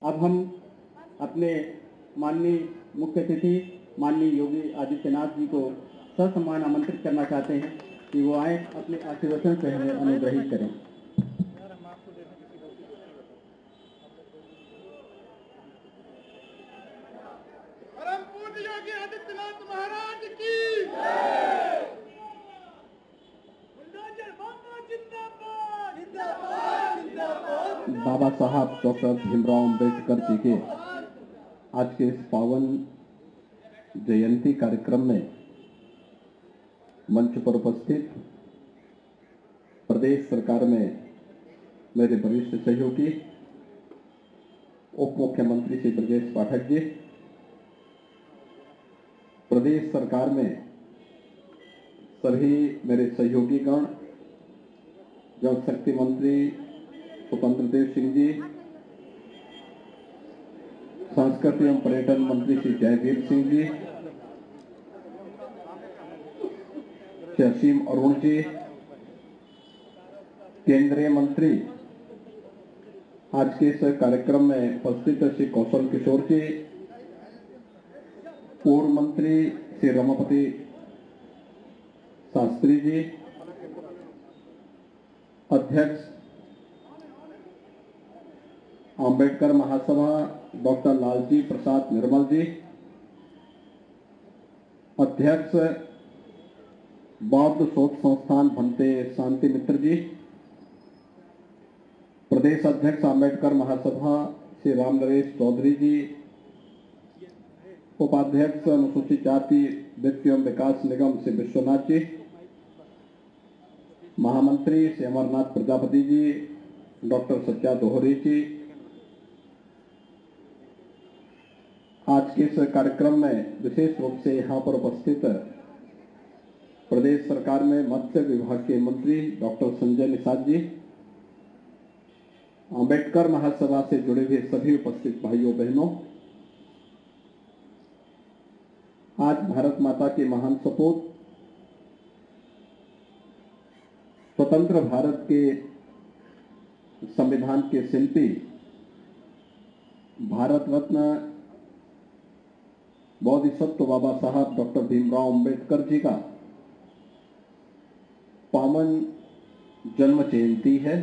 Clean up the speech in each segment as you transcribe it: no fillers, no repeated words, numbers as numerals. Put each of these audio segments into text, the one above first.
अब हम अपने माननीय मुख्य अतिथि माननीय योगी आदित्यनाथ जी को ससम्मान आमंत्रित करना चाहते हैं कि वो आए अपने आशीर्वचन से हमें अनुग्रहित करें। परम पूज्य योगी आदित्यनाथ महाराज की बाबा साहब डॉक्टर भीमराव अम्बेडकर जी के आज के इस पावन जयंती कार्यक्रम में मंच पर उपस्थित प्रदेश सरकार में मेरे वरिष्ठ सहयोगी उप मुख्यमंत्री श्री ब्रजेश पाठक जी, प्रदेश सरकार में सभी मेरे सहयोगीगण, जल शक्ति मंत्री स्वतंत्र देव सिंह जी, संस्कृति एवं पर्यटन मंत्री श्री जयवीर सिंह जी, श्री असीम अरुण जी, केंद्रीय मंत्री आज के इस कार्यक्रम में उपस्थित श्री कौशल किशोर जी, पूर्व मंत्री श्री रमापति शास्त्री जी, अध्यक्ष अंबेडकर महासभा डॉक्टर लालजी प्रसाद निर्मल जी, अध्यक्ष बौद्ध शोध संस्थान भंते शांति मित्र जी, प्रदेश अध्यक्ष अंबेडकर महासभा श्री राम नरेश चौधरी जी, उपाध्यक्ष अनुसूचित जाति वित्त एवं विकास निगम श्री विश्वनाथ जी, महामंत्री श्री अमरनाथ प्रजापति जी, डॉक्टर सत्या दोहरी जी, आज के इस कार्यक्रम में विशेष रूप से यहाँ पर उपस्थित प्रदेश सरकार में मत्स्य विभाग के मंत्री डॉक्टर संजय निषाद जी, अंबेडकर महासभा से जुड़े हुए सभी उपस्थित भाइयों बहनों, आज भारत माता के महान सपूत स्वतंत्र भारत के संविधान के शिल्पी भारत रत्न बोधिसत्व बाबा साहब डॉक्टर भीमराव अम्बेडकर जी का पावन जन्म जयंती है।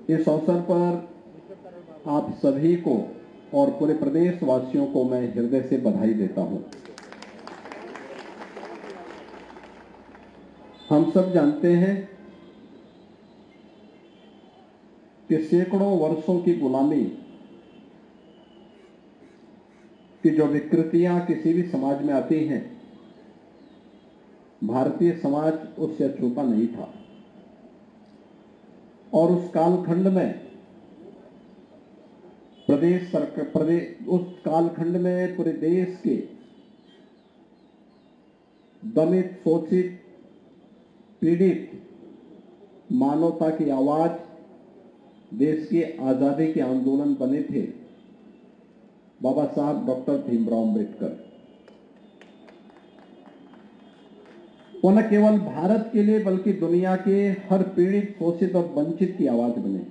इस अवसर पर आप सभी को और पूरे प्रदेश वासियों को मैं हृदय से बधाई देता हूं। हम सब जानते हैं कि सैकड़ों वर्षों की गुलामी कि जो विकृतियां किसी भी समाज में आती हैं, भारतीय समाज उससे अछूता नहीं था। और उस कालखंड में उस कालखंड में पूरे देश के दलित, शोषित, पीड़ित मानवता की आवाज, देश की आजादी के आंदोलन बने थे बाबा साहब डॉक्टर भीमराव अम्बेडकर। वो न केवल भारत के लिए बल्कि दुनिया के हर पीड़ित, शोषित और वंचित की आवाज बने।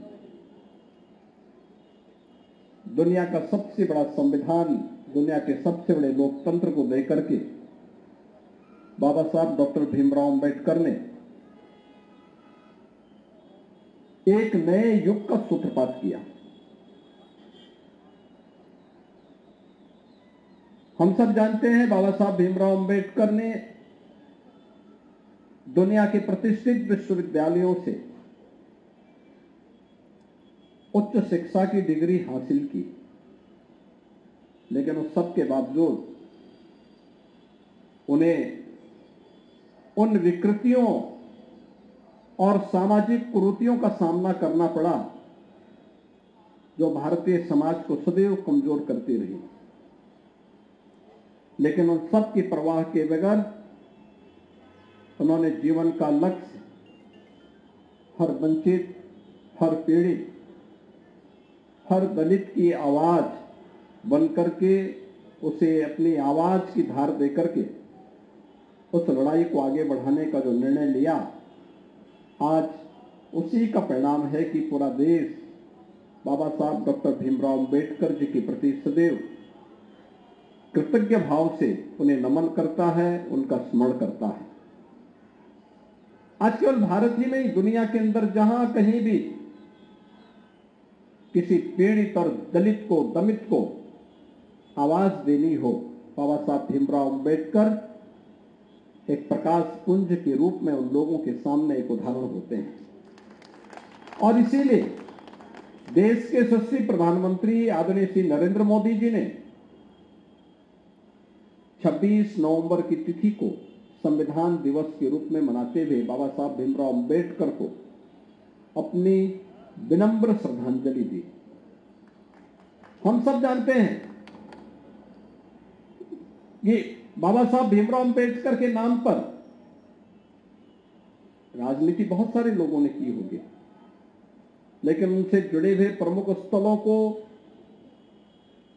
दुनिया का सबसे बड़ा संविधान, दुनिया के सबसे बड़े लोकतंत्र को लेकर के बाबा साहब डॉक्टर भीमराव अम्बेडकर ने एक नए युग का सूत्रपात किया। हम सब जानते हैं बाबा साहब भीमराव अम्बेडकर ने दुनिया के प्रतिष्ठित विश्वविद्यालयों से उच्च शिक्षा की डिग्री हासिल की, लेकिन उस सब के बावजूद उन्हें उन विकृतियों और सामाजिक कुरीतियों का सामना करना पड़ा जो भारतीय समाज को सदैव कमजोर करती रही। लेकिन उन सब की परवाह के बगैर उन्होंने जीवन का लक्ष्य हर वंचित, हर पीड़ित, हर दलित की आवाज बनकर के उसे अपनी आवाज की धार देकर के उस लड़ाई को आगे बढ़ाने का जो निर्णय लिया, आज उसी का परिणाम है कि पूरा देश बाबा साहब डॉक्टर भीमराव अंबेडकर जी के प्रति सदैव कृतज्ञ भाव से उन्हें नमन करता है, उनका स्मरण करता है। आज केवल भारत ही नहीं, दुनिया के अंदर जहां कहीं भी किसी पीड़ित और दलित को, दमित को आवाज देनी हो, बाबा साहब भीमराव अंबेडकर एक प्रकाश पुंज के रूप में उन लोगों के सामने एक उदाहरण होते हैं। और इसीलिए देश के यशस्वी प्रधानमंत्री आदरणीय श्री नरेंद्र मोदी जी ने 26 नवंबर की तिथि को संविधान दिवस के रूप में मनाते हुए बाबा साहब भीमराव अंबेडकर को अपनी विनम्र श्रद्धांजलि दी। हम सब जानते हैं कि बाबा साहब भीमराव अंबेडकर के नाम पर राजनीति बहुत सारे लोगों ने की होगी, लेकिन उनसे जुड़े हुए प्रमुख स्थलों को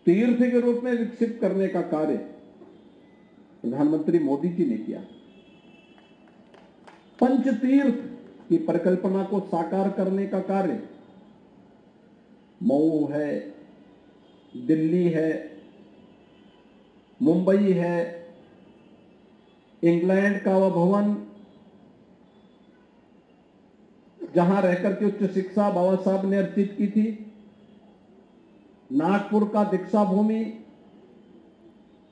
तीर्थ के रूप में विकसित करने का कार्य प्रधानमंत्री मोदी जी ने किया। पंच तीर्थ की परिकल्पना को साकार करने का कार्य मऊ है, दिल्ली है, मुंबई है, इंग्लैंड का वह भवन जहां रहकर के उच्च शिक्षा बाबा साहब ने अर्जित की थी, नागपुर का दीक्षा भूमि,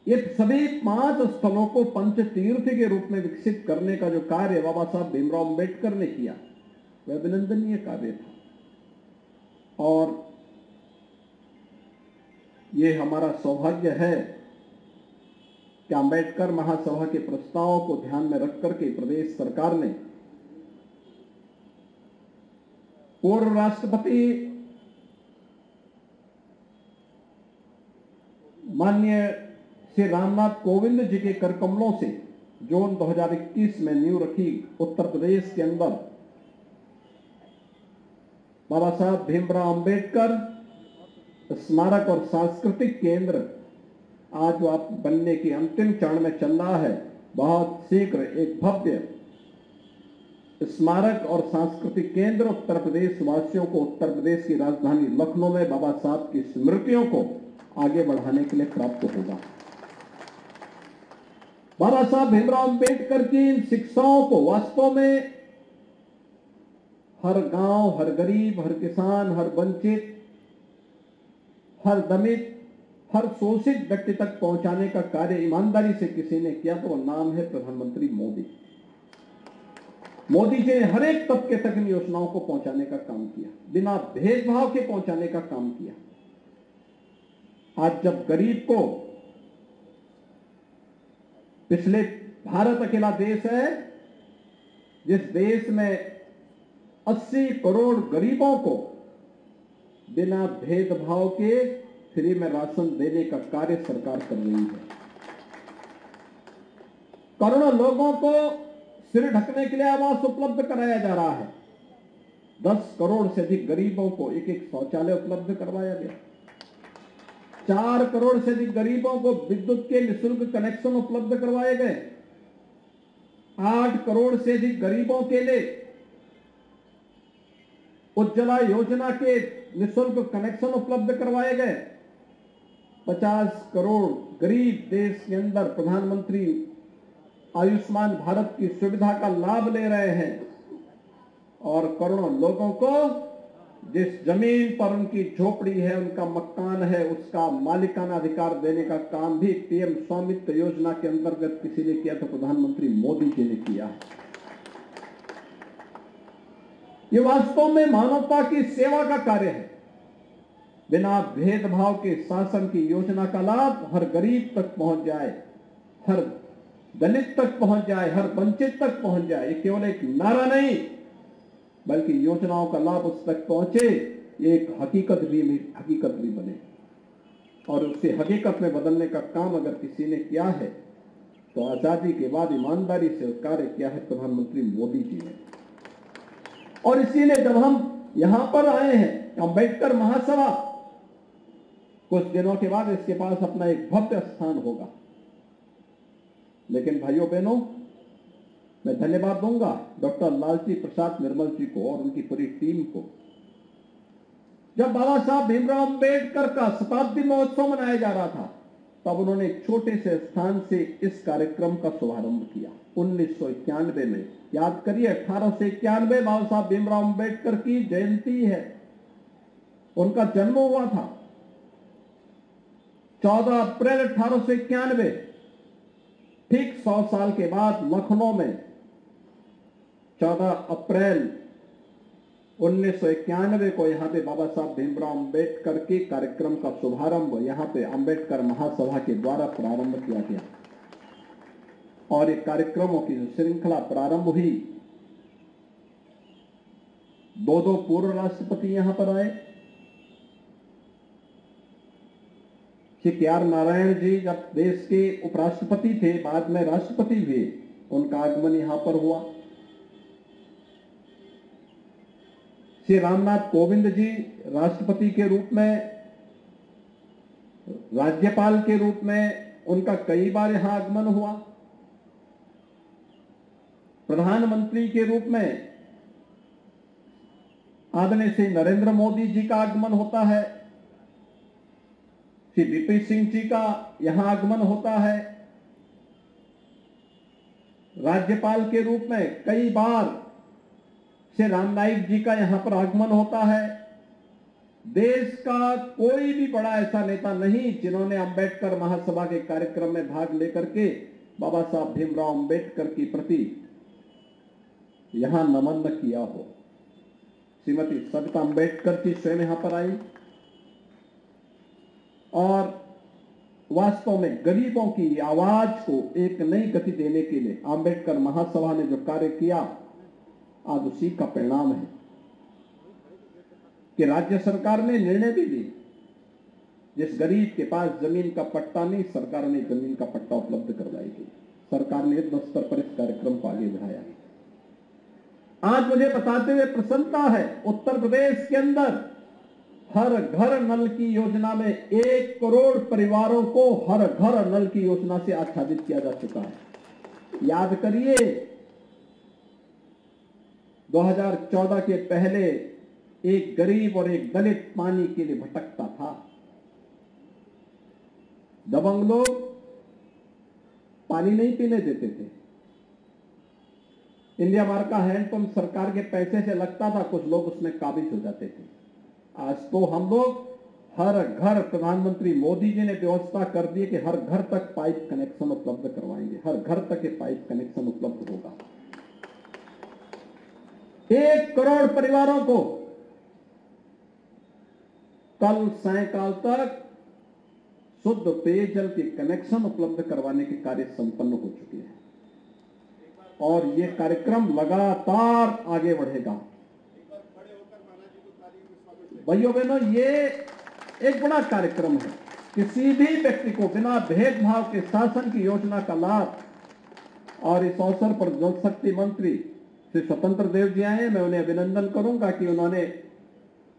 ये सभी 5 स्थलों को पंच तीर्थ के रूप में विकसित करने का जो कार्य बाबा साहब भीमराव अंबेडकर ने किया, वह अभिनंदनीय कार्य था। और ये हमारा सौभाग्य है कि अंबेडकर महासभा के प्रस्तावों को ध्यान में रख करके प्रदेश सरकार ने पूर्व राष्ट्रपति माननीय श्री रामनाथ कोविंद जी के कर कमलों से जून 2021 में नींव रखी उत्तर प्रदेश के अंदर बाबा साहब भीमराव अंबेडकर स्मारक और सांस्कृतिक केंद्र आज आप बनने की अंतिम चरण में चल रहा है। बहुत शीघ्र एक भव्य स्मारक और सांस्कृतिक केंद्र उत्तर प्रदेश वासियों को उत्तर प्रदेश की राजधानी लखनऊ में बाबा साहब की स्मृतियों को आगे बढ़ाने के लिए प्राप्त होगा। बाबा साहब भीमराव अंबेडकर की इन शिक्षाओं को वास्तव में हर गांव, हर गरीब, हर किसान, हर वंचित, हर दमित, हर शोषित व्यक्ति तक पहुंचाने का कार्य ईमानदारी से किसी ने किया तो वह नाम है प्रधानमंत्री मोदी। मोदी जी ने हर एक तबके तक इन योजनाओं को पहुंचाने का काम किया, बिना भेदभाव के पहुंचाने का काम किया। आज जब गरीब को, पिछले भारत अकेला देश है जिस देश में 80 करोड़ गरीबों को बिना भेदभाव के फ्री में राशन देने का कार्य सरकार कर रही है। करोड़ों लोगों को सिर ढकने के लिए आवास उपलब्ध कराया जा रहा है। 10 करोड़ से अधिक गरीबों को एक शौचालय उपलब्ध करवाया गया। 4 करोड़ से अधिक गरीबों को विद्युत के निःशुल्क कनेक्शन उपलब्ध करवाए गए। 8 करोड़ से अधिक गरीबों के लिए उज्ज्वला योजना के निःशुल्क कनेक्शन उपलब्ध करवाए गए। 50 करोड़ गरीब देश के अंदर प्रधानमंत्री आयुष्मान भारत की सुविधा का लाभ ले रहे हैं और करोड़ों लोगों को जिस जमीन पर उनकी झोपड़ी है, उनका मकान है, उसका मालिकाना अधिकार देने का काम भी पीएम स्वामित्व योजना के अंतर्गत किसी ने किया तो प्रधानमंत्री मोदी जी ने किया है। ये वास्तव में मानवता की सेवा का कार्य है। बिना भेदभाव के शासन की योजना का लाभ हर गरीब तक पहुंच जाए, हर दलित तक पहुंच जाए, हर वंचित तक पहुंच जाए। ये केवल एक नारा नहीं बल्कि योजनाओं का लाभ उस तक पहुंचे, ये एक हकीकत भी बने। और उसे हकीकत में बदलने का काम अगर किसी ने किया है तो आजादी के बाद ईमानदारी से कार्य किया है प्रधानमंत्री मोदी जी ने। और इसीलिए जब हम यहां पर आए हैं अंबेडकर महासभा, कुछ दिनों के बाद इसके पास अपना एक भव्य स्थान होगा। लेकिन भाइयों बहनों, मैं धन्यवाद दूंगा डॉक्टर लालजी प्रसाद निर्मल जी को और उनकी पूरी टीम को जब बाबा साहब भीमराव अंबेडकर का शताब्दी महोत्सव मनाया जा रहा था, तब उन्होंने एक छोटे से स्थान से इस कार्यक्रम का शुभारंभ किया 1991 में। याद करिए, 1891 बाबा साहब भीमराव अंबेडकर की जयंती है, उनका जन्म हुआ था 14 अप्रैल 1891। ठीक 100 साल के बाद लखनऊ में 14 अप्रैल 1991 को यहां पे बाबा साहब भीमराव अंबेडकर के कार्यक्रम का शुभारंभ यहां पे अंबेडकर महासभा के द्वारा प्रारंभ किया गया। और ये कार्यक्रमों की जो श्रृंखला प्रारंभ हुई, दो पूर्व राष्ट्रपति यहां पर आए। श्री के.आर. नारायण जी जब देश के उपराष्ट्रपति थे, बाद में राष्ट्रपति हुए, उनका आगमन यहां पर हुआ। श्री रामनाथ कोविंद जी राष्ट्रपति के रूप में, राज्यपाल के रूप में उनका कई बार यहां आगमन हुआ। प्रधानमंत्री के रूप में आदरणीय श्री नरेंद्र मोदी जी का आगमन होता है। श्री वी.पी. सिंह जी का यहां आगमन होता है। राज्यपाल के रूप में कई बार श्री राम नाईक जी का यहां पर आगमन होता है। देश का कोई भी बड़ा ऐसा नेता नहीं जिन्होंने अंबेडकर महासभा के कार्यक्रम में भाग लेकर के बाबा साहब भीमराव अंबेडकर की प्रति यहां नमन न किया हो। श्रीमती सविता अंबेडकर जी स्वयं यहां पर आई और वास्तव में गरीबों की आवाज को एक नई गति देने के लिए अंबेडकर महासभा ने जो कार्य किया, आज उसी का परिणाम है कि राज्य सरकार ने निर्णय भी ली, जिस गरीब के पास जमीन का पट्टा नहीं, सरकार ने जमीन का पट्टा उपलब्ध करवाएगी। सरकार ने युद्ध स्तर पर इस कार्यक्रम को आगे बढ़ाया। आज मुझे बताते हुए प्रसन्नता है, उत्तर प्रदेश के अंदर हर घर नल की योजना में 1 करोड़ परिवारों को हर घर नल की योजना से आच्छादित किया जा चुका है। याद करिए, 2014 के पहले एक गरीब और एक दलित पानी के लिए भटकता था। दबंग लोग पानी नहीं पीने देते थे। इंडिया मार्क का हैंडपंप सरकार के पैसे से लगता था, कुछ लोग उसमें काबिज हो जाते थे। आज तो हम लोग हर घर, प्रधानमंत्री मोदी जी ने व्यवस्था कर दी कि हर घर तक पाइप कनेक्शन उपलब्ध करवाएंगे, हर घर तक ये पाइप कनेक्शन उपलब्ध होगा। 1 करोड़ परिवारों को कल सायंकाल तक शुद्ध पेयजल के कनेक्शन उपलब्ध करवाने के कार्य संपन्न हो चुके हैं और ये कार्यक्रम लगातार आगे बढ़ेगा। भाइयों बहनों, ये एक बड़ा कार्यक्रम है। किसी भी व्यक्ति को बिना भेदभाव के शासन की योजना का लाभ, और इस अवसर पर जल शक्ति मंत्री श्री स्वतंत्र देव जी आए। मैं उन्हें अभिनंदन करूंगा कि उन्होंने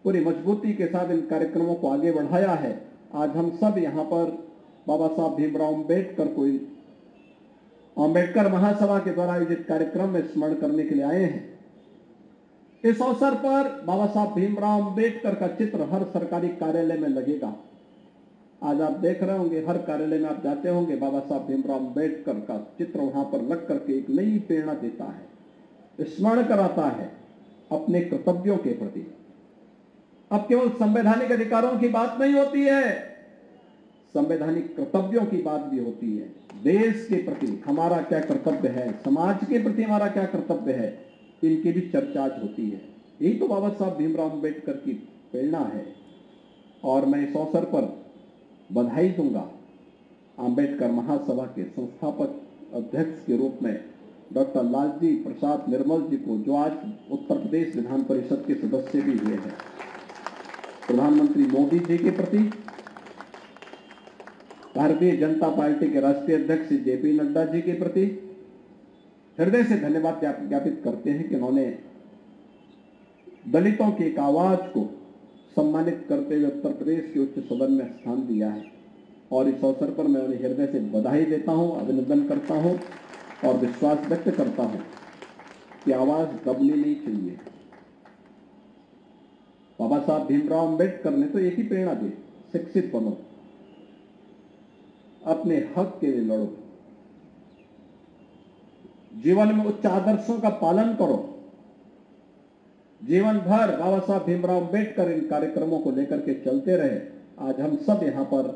पूरी मजबूती के साथ इन कार्यक्रमों को आगे बढ़ाया है। आज हम सब यहाँ पर बाबा साहब भीमराव अंबेडकर को अंबेडकर महासभा के द्वारा आयोजित कार्यक्रम में स्मरण करने के लिए आए हैं। इस अवसर पर बाबा साहब भीमराव अंबेडकर का चित्र हर सरकारी कार्यालय में लगेगा। आज आप देख रहे होंगे, हर कार्यालय में आप जाते होंगे, बाबा साहब भीमराव अंबेडकर का चित्र वहां पर लग करके एक नई प्रेरणा देता है, स्मरण कराता है अपने कर्तव्यों के प्रति। अब केवल संवैधानिक अधिकारों की बात नहीं होती है, संवैधानिक कर्तव्यों की बात भी होती है। देश के प्रति हमारा क्या कर्तव्य है, समाज के प्रति हमारा क्या कर्तव्य है, इनकी भी चर्चा आज होती है। यही तो बाबा साहब भीमराव अंबेडकर की प्रेरणा है। और मैं इस अवसर पर बधाई दूंगा अंबेडकर महासभा के संस्थापक अध्यक्ष के रूप में डॉक्टर लालजी प्रसाद निर्मल जी को, जो आज उत्तर प्रदेश विधान परिषद के सदस्य भी हुए हैं। प्रधानमंत्री मोदी जी के प्रति, भारतीय जनता पार्टी के राष्ट्रीय अध्यक्ष जे.पी. नड्डा जी के प्रति हृदय से धन्यवाद ज्ञापित करते हैं कि उन्होंने दलितों की एक आवाज को सम्मानित करते हुए उत्तर प्रदेश के उच्च सदन में स्थान दिया है। और इस अवसर पर मैं उन्हें हृदय से बधाई देता हूं, अभिनंदन करता हूं और विश्वास व्यक्त करता हूं कि आवाज दबनी नहीं चाहिए। बाबा साहब भीमराव अंबेडकर ने तो एक ही प्रेरणा दी, शिक्षित बनो, अपने हक के लिए लड़ो, जीवन में उच्च आदर्शों का पालन करो। जीवन भर बाबा साहब भीमराव अंबेडकर इन कार्यक्रमों को लेकर के चलते रहे। आज हम सब यहाँ पर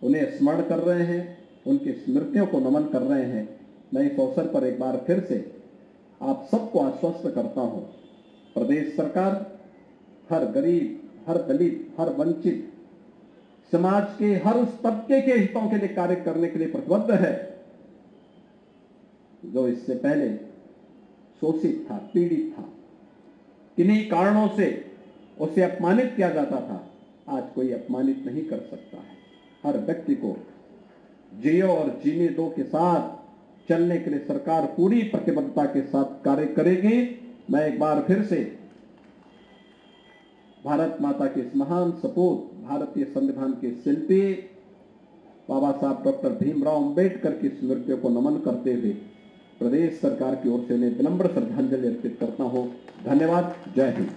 उन्हें स्मरण कर रहे हैं, उनकी स्मृतियों को नमन कर रहे हैं। मैं इस अवसर पर एक बार फिर से आप सबको आश्वस्त करता हूं, प्रदेश सरकार हर गरीब, हर दलित, हर वंचित समाज के हर उस तबके के हितों के लिए कार्य करने के लिए प्रतिबद्ध है जो इससे पहले शोषित था, पीड़ित था, किन्हीं कारणों से उसे अपमानित किया जाता था। आज कोई अपमानित नहीं कर सकता है। हर व्यक्ति को जियो और जीने दो के साथ चलने के लिए सरकार पूरी प्रतिबद्धता के साथ कार्य करेगी। मैं एक बार फिर से भारत माता के इस महान सपूत, भारतीय संविधान के शिल्पी बाबा साहब डॉक्टर भीमराव अंबेडकर की स्मृतियों को नमन करते हुए प्रदेश सरकार की ओर से उन्हें विनम्र श्रद्धांजलि अर्पित करता हूं। धन्यवाद। जय हिंद।